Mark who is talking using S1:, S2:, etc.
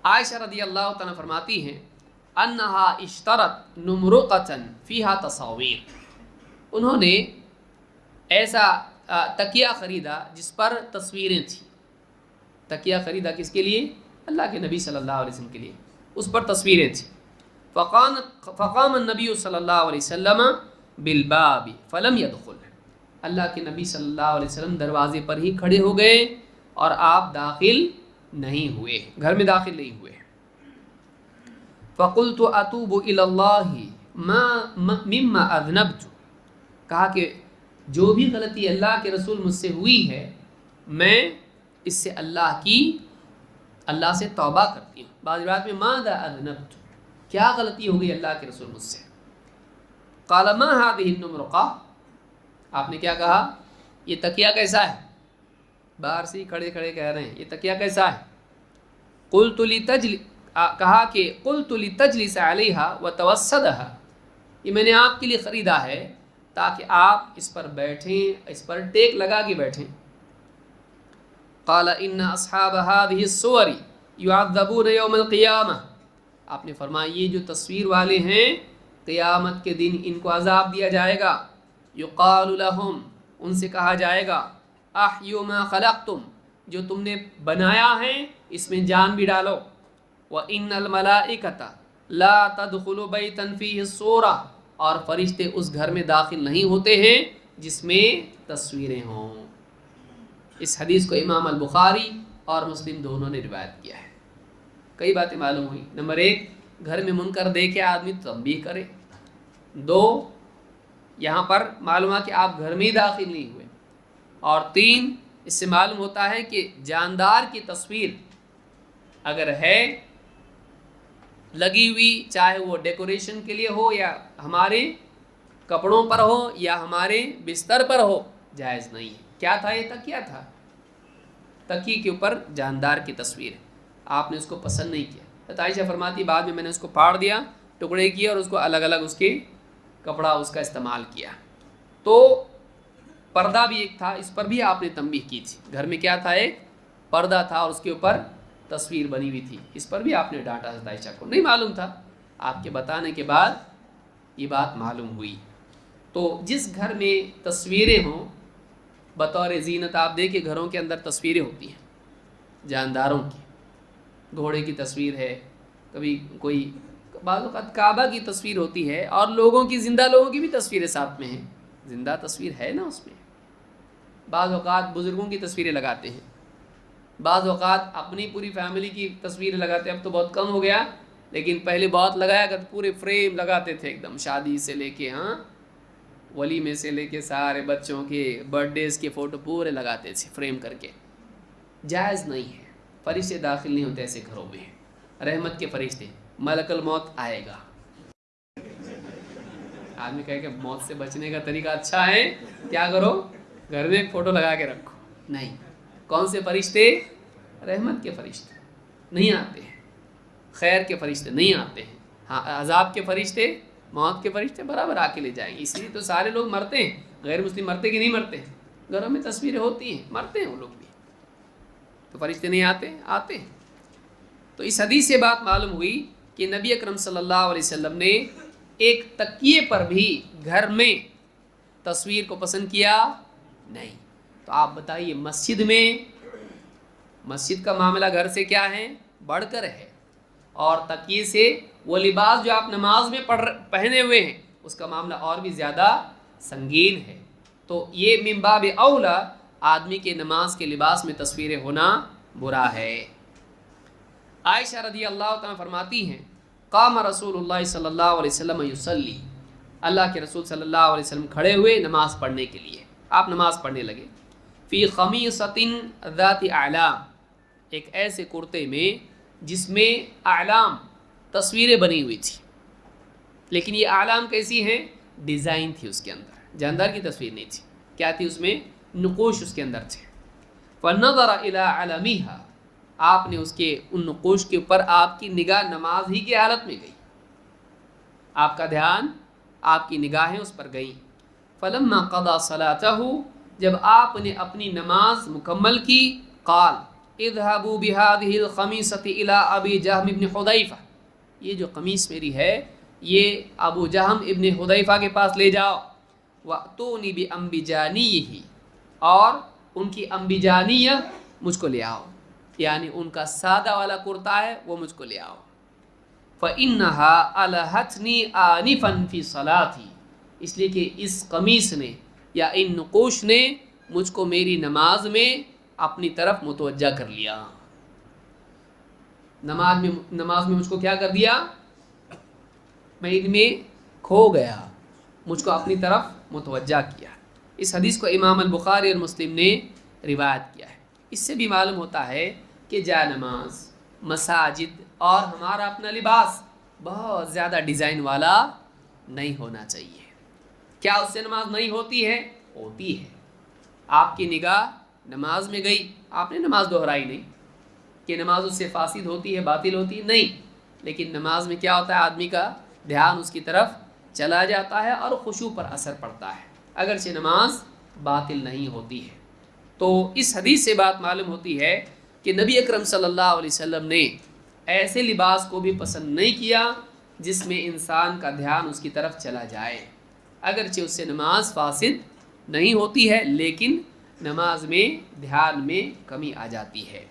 S1: عائشہ رضی اللہ تعالیٰ فرماتی ہیں انہا اشترت نمرقتن فیہا تصاویر، انہوں نے ایسا تکیہ خریدا جس پر تصویریں تھیں. تکیہ خریدا کس کے لیے؟ اللہ کے نبی صلی اللہ علیہ وسلم کے لیے، اس پر تصویریں تھیں. فقام النبی صلی اللہ علیہ وسلم بالباب فلم يدخل، اللہ کے نبی صلی اللہ علیہ وسلم دروازے پر ہی کھڑے ہو گئے اور آپ داخل نہیں ہوئے، گھر میں داخل نہیں ہوئے. فقلت اتوب الی اللہ مما اذنبت، کہا کہ جو بھی غلطی اللہ کے رسول مجھ سے ہوئی ہے میں اس سے اللہ سے توبہ کرتی ہوں. بعض روایات میں ماذا اذنبت، کیا غلطی ہو گئی اللہ کے رسول مجھ سے. قال ما هذه النمرقہ، آپ نے کیا کہا؟ یہ تکیہ کیسا ہے؟ باہر سے ہی کھڑے کھڑے کہہ رہے ہیں یہ تکیہ کیسا ہے. قلت کہا کہ قلت لتجلس علیہا وتوسدھا، یہ میں نے آپ کے لیے خریدا ہے تاکہ آپ اس پر بیٹھیں، اس پر ٹیک لگا کے بیٹھیں. قال ان اصحاب هذه الصور يعذبون يوم القیامہ، آپ نے فرمایا یہ جو تصویر والے ہیں قیامت کے دن ان کو عذاب دیا جائے گا. یقال لهم، ان سے کہا جائے گا احیوا ما خلقتم، جو تم نے بنایا ہے اس میں جان بھی ڈالو. وان الملائکۃ لا تدخل بیتا فیہ الصورہ، اور فرشتے اس گھر میں داخل نہیں ہوتے ہیں جس میں تصویریں ہوں. اس حدیث کو امام البخاری اور مسلم دونوں نے روایت کیا ہے. کئی باتیں معلوم ہوئی. نمبر 1، گھر میں منکر دیکھے آدمی تنبیہ کرے. 2، یہاں پر معلوم ہے کہ آپ گھر میں ہی داخل نہیں ہوئے. اور 3، اس سے معلوم ہوتا ہے کہ جاندار کی تصویر اگر ہے لگی ہوئی، چاہے وہ ڈیکوریشن کے لیے ہو یا ہمارے کپڑوں پر ہو یا ہمارے بستر پر ہو، جائز نہیں ہے. کیا تھا؟ یہ تکیہ تھا، تکیے کے اوپر جاندار کی تصویر ہے. آپ نے اس کو پسند نہیں کیا. عائشہ فرماتی بعد میں نے اس کو پھاڑ دیا، ٹکڑے کیے اور اس کو الگ الگ اس کے کپڑا اس کا استعمال کیا. تو پردہ بھی ایک تھا، اس پر بھی آپ نے تنبیہ کی تھی. گھر میں کیا تھا؟ ایک پردہ تھا اور اس کے اوپر تصویر بنی ہوئی تھی. اس پر بھی آپ نے ڈانٹا. عائشہ کو نہیں معلوم تھا، آپ کے بتانے کے بعد یہ بات معلوم ہوئی. تو جس گھر میں تصویریں ہوں بطور زینت، آپ دیکھیں گھروں کے اندر تصویریں ہوتی ہیں جانداروں کی. گھوڑے کی تصویر ہے، کبھی کوئی بعض اوقات کعبہ کی تصویر ہوتی ہے، اور لوگوں کی، زندہ لوگوں کی بھی تصویریں ساتھ میں ہیں. زندہ تصویر ہے نا اس میں. بعض اوقات بزرگوں کی تصویریں لگاتے ہیں، بعض اوقات اپنی پوری فیملی کی تصویریں لگاتے ہیں. اب تو بہت کم ہو گیا، لیکن پہلے بہت لگایا کرتے، پورے فریم لگاتے تھے ایک دم، شادی سے لے کے ولیمے سے لے کے سارے بچوں کے برتھ ڈیز کے فوٹو پورے لگاتے تھے فریم کر کے. جائز نہیں ہے. فرشتے داخل نہیں ہوتے ایسے گھروں میں. رحمت کے فرشتے، ملک الموت آئے گا. آدمی کہے کہ موت سے بچنے کا طریقہ اچھا ہے، کیا کرو؟ گھر میں ایک فوٹو لگا کے رکھو. نہیں. کون سے فرشتے؟ رحمت کے فرشتے نہیں آتے ہیں، خیر کے فرشتے نہیں آتے ہیں. ہاں، عذاب کے فرشتے، موت کے فرشتے برابر آ کے لے جائیں گے. اس لیے تو سارے لوگ مرتے ہیں. غیر مسلم مرتے کہ نہیں مرتے؟ گھروں میں تصویریں ہوتی ہیں، مرتے ہیں وہ لوگ بھی. تو فرشتے نہیں آتے؟ آتے ہیں. تو اس حدیث سے بات معلوم ہوئی کہ نبی اکرم صلی اللہ علیہ وسلم نے ایک تکیے پر بھی گھر میں تصویر کو پسند کیا نہیں. تو آپ بتائیے مسجد میں، مسجد کا معاملہ گھر سے کیا ہے؟ بڑھ کر ہے. اور تکیے سے وہ لباس جو آپ نماز میں پہنے ہوئے ہیں اس کا معاملہ اور بھی زیادہ سنگین ہے. تو یہ من باب اولا آدمی کے نماز کے لباس میں تصویریں ہونا برا ہے. عائشہ رضی اللہ تعالیٰ فرماتی ہیں قام رسول اللہ صلی اللہ علیہ وسلم یصلی، اللہ کے رسول صلی اللہ علیہ وسلم کھڑے ہوئے نماز پڑھنے کے لیے. آپ نماز پڑھنے لگے. فی خمیصۃ ذات اعلام، ایک ایسے کرتے میں جس میں اعلام تصویریں بنی ہوئی تھی. لیکن یہ اعلام کیسی ہیں؟ ڈیزائن تھی اس کے اندر، جاندار کی تصویر نہیں تھی. کیا تھی اس میں؟ نقوش اس کے اندر تھے. فنظر الی علمها، آپ نے اس کے ان نقوش کے اوپر آپ کی نگاہ نماز ہی کی حالت میں گئی. آپ کا دھیان، آپ کی نگاہیں اس پر گئیں. فلما قضى صلاته، جب آپ نے اپنی نماز مکمل کی، قال، اذهبوا بهذه القمیصۃ الی ابی جہم ابن حذیفہ، یہ جو قمیص میری ہے یہ ابو جہم ابن حذیفہ کے پاس لے جاؤ، وَأْتُونِي بِأَنْبِجَانِيِّهِ، اور ان کی انبجانیہ مجھ کو لے آؤ، یعنی ان کا سادہ والا کرتا ہے وہ مجھ کو لے آؤ۔ فَإِنَّهَا أَلَهَتْنِي آنِفًا فِي صَلَاتِي، اس لیے کہ اس قمیص نے یا ان نقوش نے مجھ کو میری نماز میں اپنی طرف متوجہ کر لیا، نماز میں مجھ کو کیا کر دیا، میں ان میں کھو گیا، مجھ کو اپنی طرف متوجہ کیا۔ اس حدیث کو امام البخاری اور مسلم نے روایت کیا ہے۔ اس سے بھی معلوم ہوتا ہے کہ جا نماز، مساجد اور ہمارا اپنا لباس بہت زیادہ ڈیزائن والا نہیں ہونا چاہیے۔ کیا اس سے نماز نہیں ہوتی ہے؟ ہوتی ہے۔ آپ کی نگاہ نماز میں گئی، آپ نے نماز دہرائی نہیں کہ نماز اس سے فاسد ہوتی ہے، باطل ہوتی ہے، نہیں، لیکن نماز میں کیا ہوتا ہے، آدمی کا دھیان اس کی طرف چلا جاتا ہے اور خشوع پر اثر پڑتا ہے، اگرچہ نماز باطل نہیں ہوتی ہے۔ تو اس حدیث سے بات معلوم ہوتی ہے کہ نبی اکرم صلی اللہ علیہ وسلم نے ایسے لباس کو بھی پسند نہیں کیا جس میں انسان کا دھیان اس کی طرف چلا جائے، اگرچہ اس سے نماز فاسد نہیں ہوتی ہے لیکن نماز میں دھیان میں کمی آ جاتی ہے۔